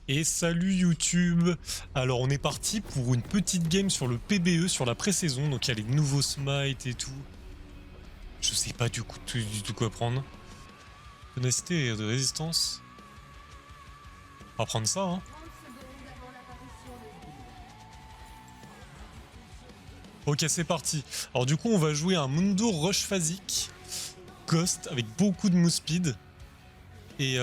Et salut YouTube. Alors on est parti pour une petite game sur le PBE, sur la pré-saison. Donc il y a les nouveaux smites et tout. Je sais pas du tout quoi prendre. Ténacité et de résistance. On va prendre ça, hein. Ok, c'est parti. Alors du coup, on va jouer un Mundo Rush Phasic Ghost avec beaucoup de move speed. Et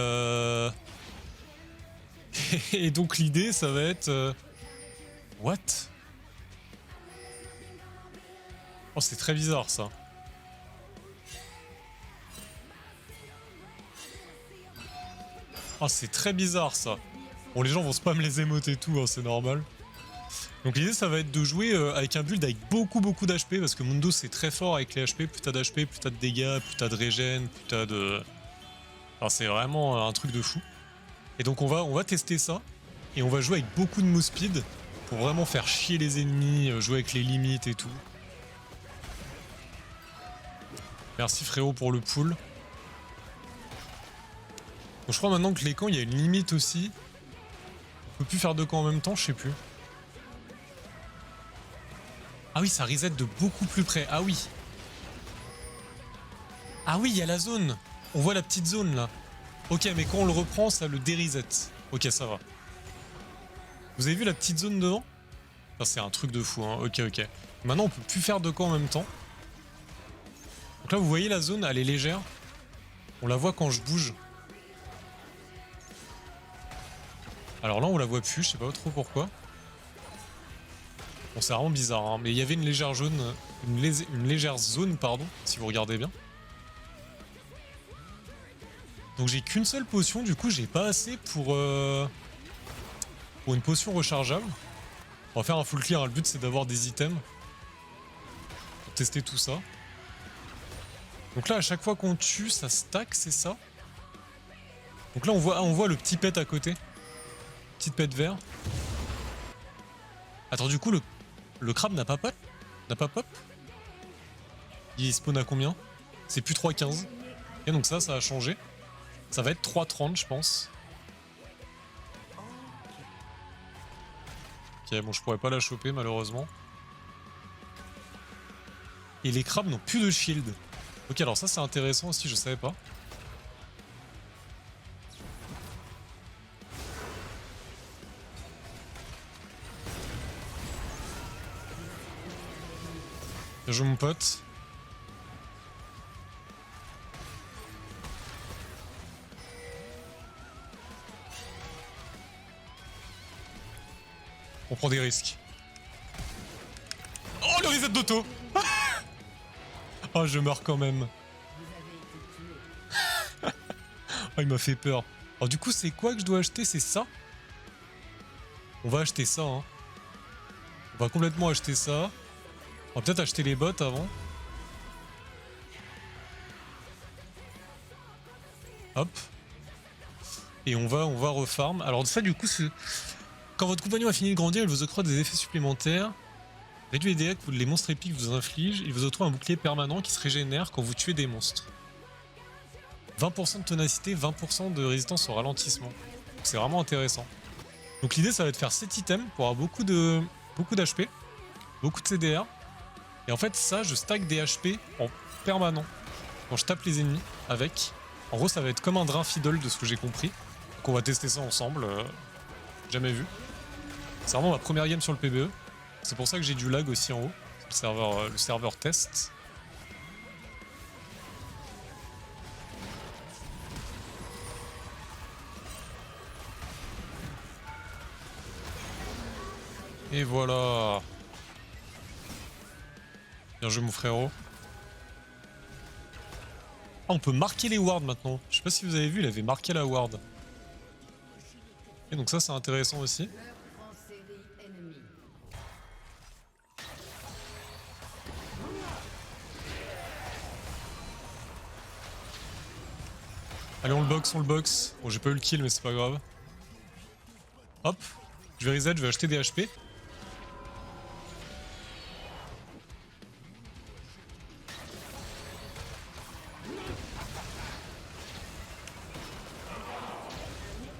et donc l'idée, ça va être... What? Oh, c'est très bizarre, ça. Oh, c'est très bizarre, ça. Bon, les gens vont spam les émotes et tout, hein, c'est normal. Donc l'idée, ça va être de jouer avec un build avec beaucoup d'HP, parce que Mundo, c'est très fort avec les HP. Plus t'as d'HP, plus t'as de dégâts, plus t'as de régène, plus t'as de... Enfin, c'est vraiment un truc de fou. Et donc on va tester ça, et on va jouer avec beaucoup de move speed, pour vraiment faire chier les ennemis, jouer avec les limites et tout. Merci frérot pour le pull. Donc je crois maintenant que les camps, il y a une limite aussi. On peut plus faire deux camps en même temps, je sais plus. Ah oui, ça reset de beaucoup plus près. Ah oui. Ah oui, il y a la zone. On voit la petite zone là. Ok, mais quand on le reprend, ça le déreset. Ok, ça va. Vous avez vu la petite zone devant? C'est un truc de fou, hein. Ok. Maintenant, on peut plus faire deux camps en même temps. Donc là, vous voyez la zone, elle est légère. On la voit quand je bouge. Alors là, on la voit plus, je sais pas trop pourquoi. Bon, c'est vraiment bizarre, hein. Mais il y avait une légère zone, une légère zone, pardon, si vous regardez bien. Donc j'ai qu'une seule potion, du coup, j'ai pas assez pour une potion rechargeable. On va faire un full clear, hein. Le but c'est d'avoir des items. Pour tester tout ça. Donc là, à chaque fois qu'on tue, ça stack, c'est ça. Donc là, on voit le petit pet à côté. Petite pet vert. Attends, du coup, le crabe n'a pas pop? N'a pas pop? Il spawn à combien? C'est plus 3,15. Et donc ça a changé. Ça va être 3,30, je pense. Ok, bon, je pourrais pas la choper, malheureusement. Et les crabes n'ont plus de shield. Ok, alors ça, c'est intéressant aussi, je savais pas. Bien joué, mon pote. On prend des risques. Oh, le reset d'auto. Oh, je meurs quand même. Oh, il m'a fait peur. Alors du coup, c'est quoi que je dois acheter? C'est ça? On va acheter ça, hein. On va complètement acheter ça. On va peut-être acheter les bots avant. Hop. Et on va refarm. Alors ça, du coup, c'est... Quand votre compagnon a fini de grandir, il vous octroie des effets supplémentaires. Réduit les dégâts que les monstres épiques vous infligent. Il vous octroie un bouclier permanent qui se régénère quand vous tuez des monstres. 20% de ténacité, 20% de résistance au ralentissement. C'est vraiment intéressant. Donc l'idée, ça va être de faire 7 items pour avoir beaucoup d'HP, beaucoup de CDR. Et en fait, ça, je stack des HP en permanent quand je tape les ennemis avec. En gros, ça va être comme un drain fiddle de ce que j'ai compris. Donc on va tester ça ensemble. Jamais vu. C'est vraiment ma première game sur le PBE. C'est pour ça que j'ai du lag aussi en haut. Le serveur test. Et voilà. Bien joué mon frérot. Ah, on peut marquer les wards maintenant. Je sais pas si vous avez vu, il avait marqué la ward. Et donc ça c'est intéressant aussi. Allez, on le box. Bon, j'ai pas eu le kill, mais c'est pas grave. Hop. Je vais reset, je vais acheter des HP.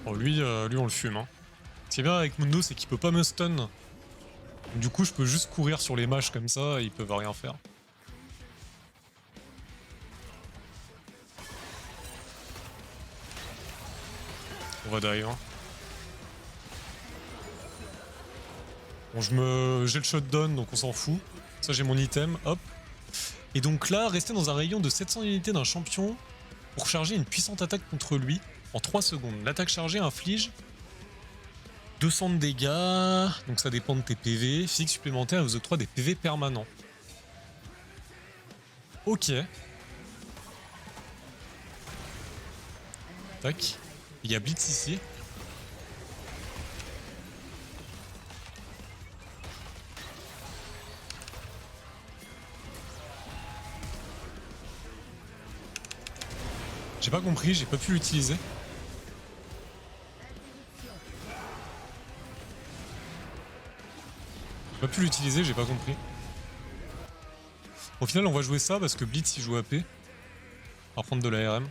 Oh, lui on le fume. Hein. Ce qui est bien avec Mundo, c'est qu'il peut pas me stun. Donc, du coup, je peux juste courir sur les mages comme ça et ils peuvent rien faire. On va dive. Hein. Bon, j'ai le shutdown, donc on s'en fout. Ça, j'ai mon item, hop. Et donc là, rester dans un rayon de 700 unités d'un champion pour charger une puissante attaque contre lui en 3 secondes. L'attaque chargée inflige 200 de dégâts, donc ça dépend de tes PV. Physique supplémentaire vous octroie des PV permanents. Ok. Tac. Il y a Blitz ici. J'ai pas compris, j'ai pas pu l'utiliser. J'ai pas pu l'utiliser, j'ai pas compris. Au final, on va jouer ça parce que Blitz il joue AP. On va prendre de la RM.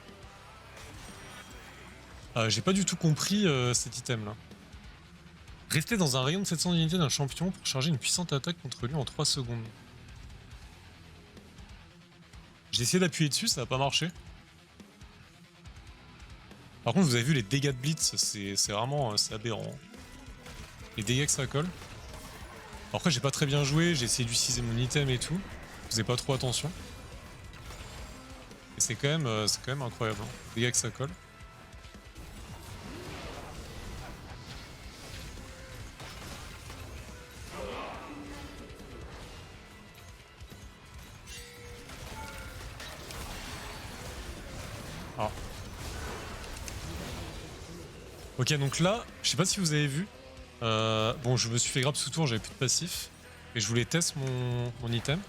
J'ai pas du tout compris cet item là. Rester dans un rayon de 700 unités d'un champion pour charger une puissante attaque contre lui en 3 secondes. J'ai essayé d'appuyer dessus, ça a pas marché. Par contre, vous avez vu les dégâts de Blitz, c'est vraiment c'est aberrant. Les dégâts que ça colle. Après, j'ai pas très bien joué, j'ai essayé d'utiliser mon item et tout. Je faisais pas trop attention. Et c'est quand même incroyable, hein. Les dégâts que ça colle. Ah. Ok, donc là, je sais pas si vous avez vu. Bon, je me suis fait grab sous tour, j'avais plus de passif. Et je voulais test mon item.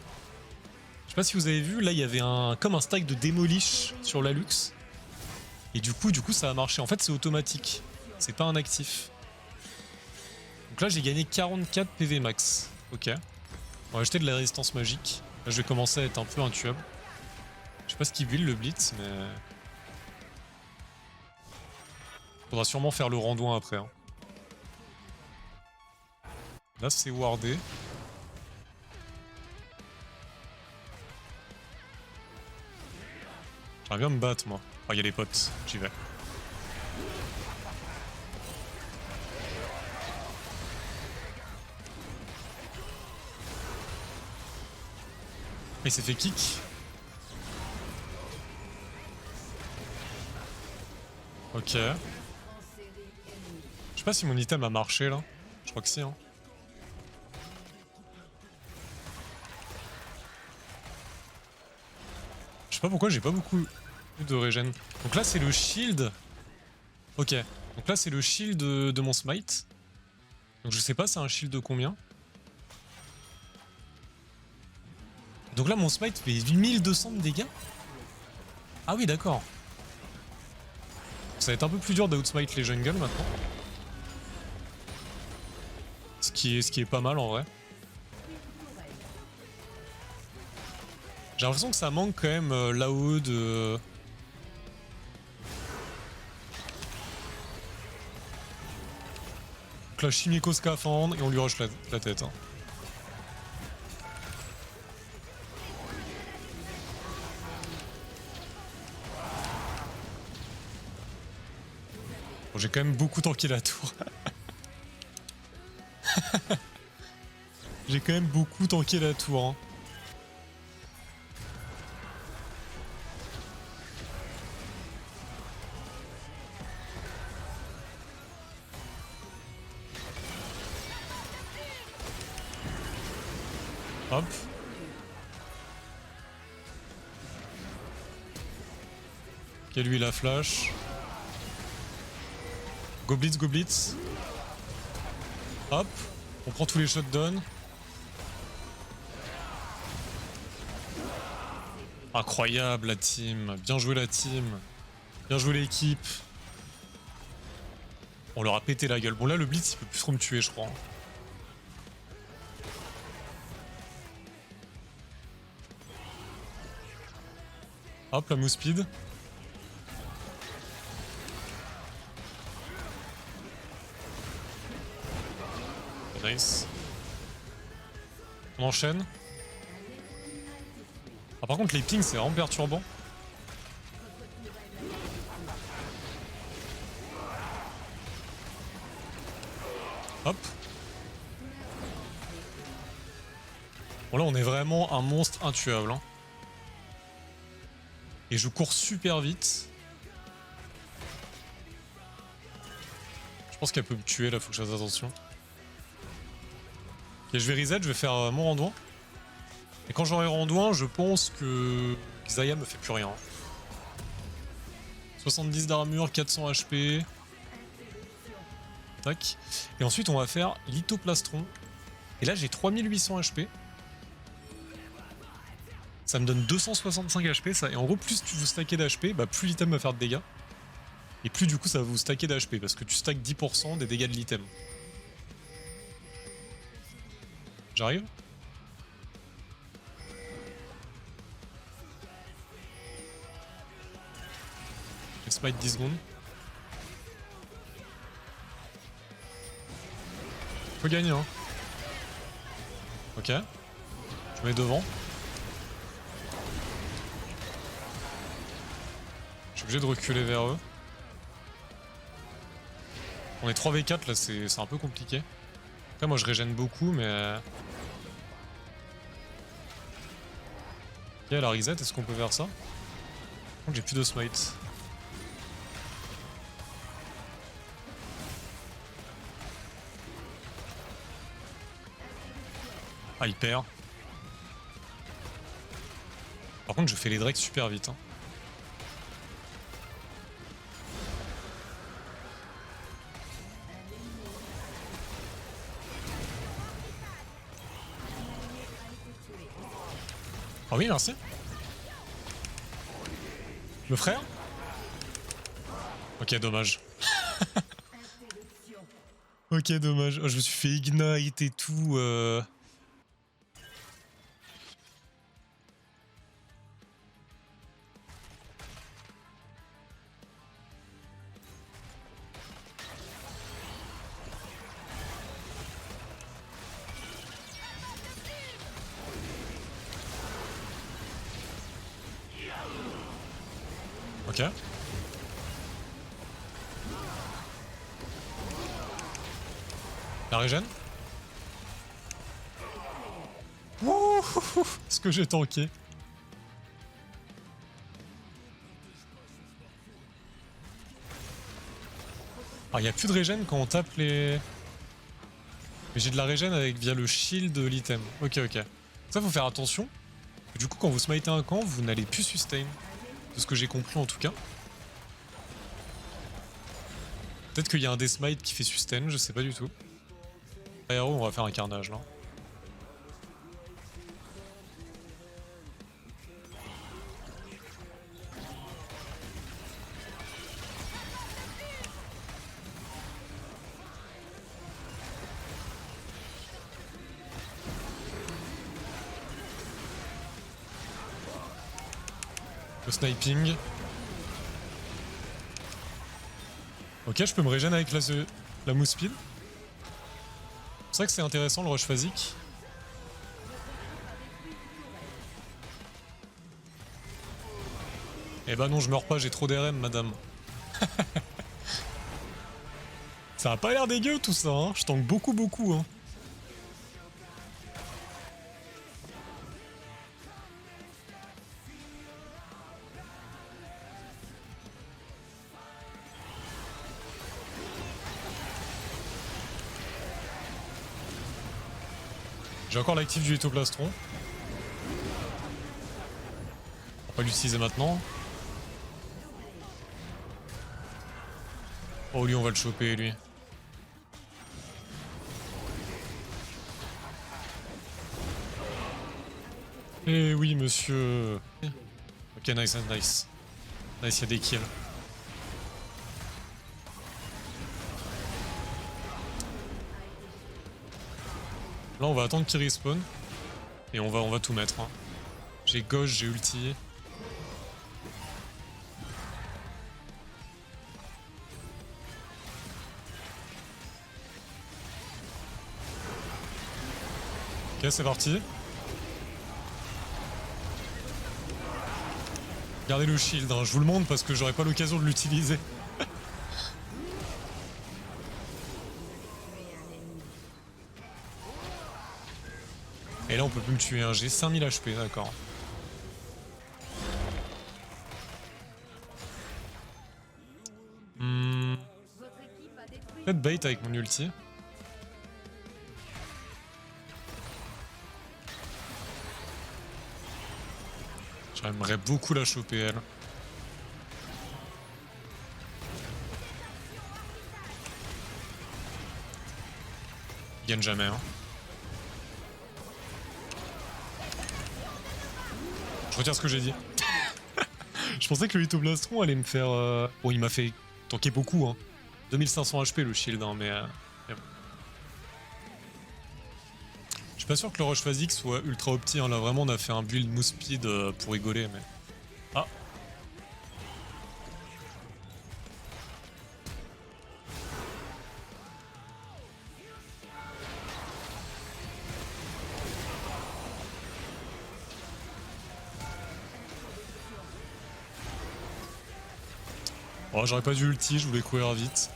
Je sais pas si vous avez vu, là il y avait comme un stack de démolish sur la Lux. Et du coup ça a marché. En fait c'est automatique. C'est pas un actif. Donc là j'ai gagné 44 PV max. Ok. On va acheter de la résistance magique. Là je vais commencer à être un peu intuable. Je sais pas ce qu'il build le blitz, mais... Faudra sûrement faire le randouin après. Hein. Là c'est wardé. J'aimerais bien me battre moi. Oh, y a les potes, j'y vais. Il s'est fait kick. Ok. Je sais pas si mon item a marché là. Je crois que si. Hein. Je sais pas pourquoi j'ai pas beaucoup de régène. Donc là c'est le shield. Ok. Donc là c'est le shield de mon smite. Donc je sais pas c'est un shield de combien. Donc là mon smite fait 1200 de dégâts. Ah oui d'accord. Ça va être un peu plus dur d'outsmite les jungles maintenant. Ce qui est pas mal en vrai. J'ai l'impression que ça manque quand même là-haut de... Donc là chimico scaphandre et on lui rush la tête. Hein. Bon, j'ai quand même beaucoup tanké la tour. J'ai quand même beaucoup tanké la tour. Hein. Hop. Ok, lui il a flash. Go blitz, go blitz. Hop. On prend tous les shutdowns. Incroyable la team. Bien joué la team. Bien joué l'équipe. On leur a pété la gueule. Bon là le blitz il peut plus trop me tuer je crois. Hop la move speed. nice. On enchaîne. Ah, par contre, les pings, c'est vraiment perturbant. Hop. Bon, là, on est vraiment un monstre intuable. Hein. Et je cours super vite. Je pense qu'elle peut me tuer, là, faut que je fasse attention. Ok, je vais reset, je vais faire mon randouin. Et quand j'aurai randouin, je pense que Xayah me fait plus rien. 70 d'armure, 400 HP. Tac. Et ensuite, on va faire lithoplastron. Et là, j'ai 3800 HP. Ça me donne 265 HP, ça. Et en gros, plus tu vous stacker d'HP, bah, plus l'item va faire de dégâts. Et plus du coup, ça va vous stacker d'HP, parce que tu stacks 10% des dégâts de l'item. J'arrive? Je smite 10 secondes. Faut gagner, hein. Ok. Je mets devant. Je suis obligé de reculer vers eux. On est 3v4 là, c'est un peu compliqué. Après, moi je régène beaucoup, mais. Ok, la reset, est-ce qu'on peut faire ça? Par contre, j'ai plus de smite. Ah, il perd. Par contre, je fais les drakes super vite. Hein. Ah oui, merci. Le frère? Ok, dommage. Ok, dommage. Oh, je me suis fait ignite et tout. Ok. La régène. Ouh, est-ce que j'ai tanké? Ah, il a plus de régène quand on tape les... Mais j'ai de la régène avec via le shield de l'item. Ok, ok. Ça, faut faire attention. Du coup, quand vous smitez un camp, vous n'allez plus sustain. De ce que j'ai compris en tout cas. Peut-être qu'il y a un des smites qui fait sustain, je sais pas du tout. Aéro, on va faire un carnage là. Le sniping. Ok, je peux me régénérer avec la mousse speed. C'est vrai que c'est intéressant le rush phasique. Eh bah non, je meurs pas, j'ai trop d'RM, madame. Ça a pas l'air dégueu tout ça, hein. Je tank beaucoup, beaucoup. Hein. J'ai encore l'actif du lithoplastron. On va pas l'utiliser maintenant. Oh lui, on va le choper lui. Eh oui, monsieur. Ok, nice, nice. Nice, il y a des kills. Là, on va attendre qu'il respawn. Et on va tout mettre. Hein. J'ai gauche, j'ai ulti. Ok, c'est parti. Gardez le shield, hein. Je vous le montre parce que j'aurai pas l'occasion de l'utiliser. Et là on peut plus me tuer, hein. J'ai 5000 HP, d'accord. Peut-être bait avec mon ulti. J'aimerais beaucoup la choper elle. Il gagne jamais, hein. Je retire ce que j'ai dit. Je pensais que le Lithoblastron allait me faire... Bon, il m'a fait tanker beaucoup, hein. 2500 HP le shield, hein, mais bon. Je suis pas sûr que le rush phasique soit ultra opti, hein. Là vraiment on a fait un build move speed pour rigoler, mais... Ah. Oh, j'aurais pas dû ulti, je voulais courir vite.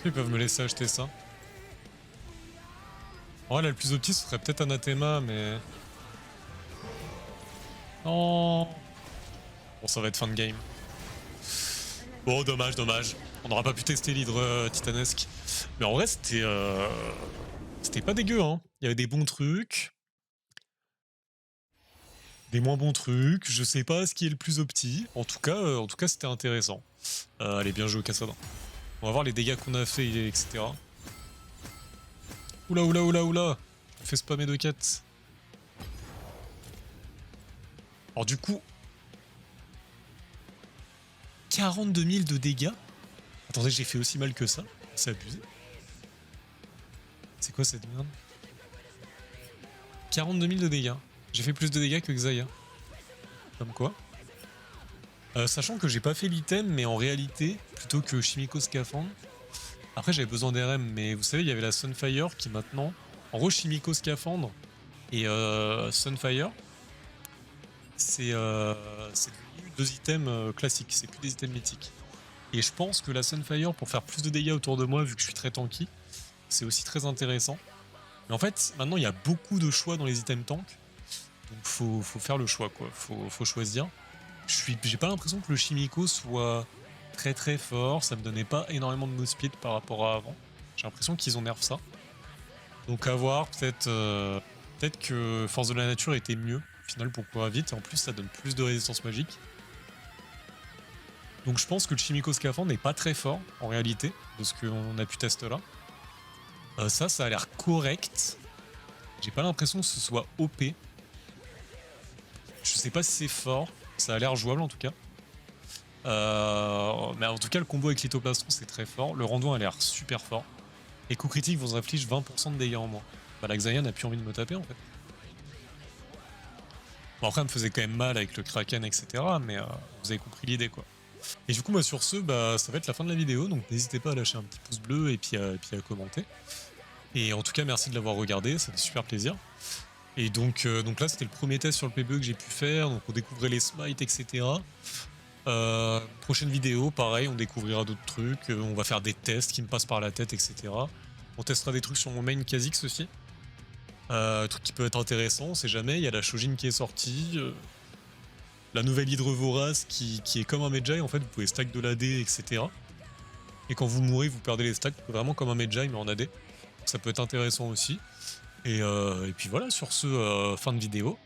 Ils peuvent me laisser acheter ça. En vrai, là, le plus opti, ce serait peut-être Anathema, mais... Non. Bon, ça va être fin de game. Bon, dommage, dommage. On n'aura pas pu tester l'hydre titanesque. Mais en vrai, c'était... C'était pas dégueu, hein. Il y avait des bons trucs. Des moins bons trucs. Je sais pas ce qui est le plus opti. En tout cas c'était intéressant. Allez, bien joué, Kassadin. On va voir les dégâts qu'on a fait, etc. Oula, oula, oula, oula. Je me fais spammer de quêtes. Alors du coup... 42 000 de dégâts. Attendez, j'ai fait aussi mal que ça. C'est abusé. C'est quoi cette merde? 42 000 de dégâts. J'ai fait plus de dégâts que Xayah. Comme quoi. Sachant que j'ai pas fait l'item, mais en réalité, plutôt que Chimico Scaphandre. Après, j'avais besoin d'RM, mais vous savez, il y avait la Sunfire qui maintenant. En gros, Chimico Scaphandre et Sunfire, c'est devenu deux items classiques, c'est plus des items mythiques. Et je pense que la Sunfire, pour faire plus de dégâts autour de moi, vu que je suis très tanky, c'est aussi très intéressant. Mais en fait, maintenant, il y a beaucoup de choix dans les items tank. Donc faut faire le choix, quoi. Faut choisir. J'ai pas l'impression que le Chimico soit très très fort. Ça me donnait pas énormément de move speed par rapport à avant. J'ai l'impression qu'ils ont nerf ça. Donc à voir, peut-être que Force de la Nature était mieux au final pour courir vite. Et en plus, ça donne plus de résistance magique. Donc je pense que le Chimico Scaphandre n'est pas très fort en réalité de ce qu'on a pu tester là. Ça a l'air correct. J'ai pas l'impression que ce soit OP. Je sais pas si c'est fort, ça a l'air jouable en tout cas. Mais en tout cas, le combo avec Lithoplastron c'est très fort. Le rando a l'air super fort. Et coup critique vous inflige 20% de dégâts en moins. Bah, la Xayah n'a plus envie de me taper en fait. Bon, après, elle me faisait quand même mal avec le Kraken, etc. Mais vous avez compris l'idée quoi. Et du coup, bah, sur ce, ça va être la fin de la vidéo. Donc n'hésitez pas à lâcher un petit pouce bleu et puis à commenter. Et en tout cas, merci de l'avoir regardé, ça fait super plaisir. Et donc là, c'était le premier test sur le PBE que j'ai pu faire. Donc on découvrait les smites, etc. Prochaine vidéo, pareil, on découvrira d'autres trucs. On va faire des tests qui me passent par la tête, etc. On testera des trucs sur mon main Kha'Zix aussi. Truc qui peut être intéressant, on sait jamais. Il y a la Shojin qui est sortie. La nouvelle Hydre Vorace qui est comme un Medjay. En fait, vous pouvez stack de l'AD, etc. Et quand vous mourrez, vous perdez les stacks, vraiment comme un Medjay, mais en AD. Donc ça peut être intéressant aussi. Et puis voilà, sur ce, fin de vidéo.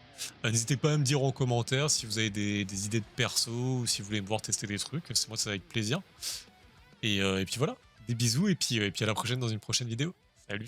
N'hésitez pas à me dire en commentaire si vous avez des idées de perso ou si vous voulez me voir tester des trucs. C'est moi, ça avec plaisir. Et puis voilà, des bisous et puis à la prochaine dans une prochaine vidéo. Salut!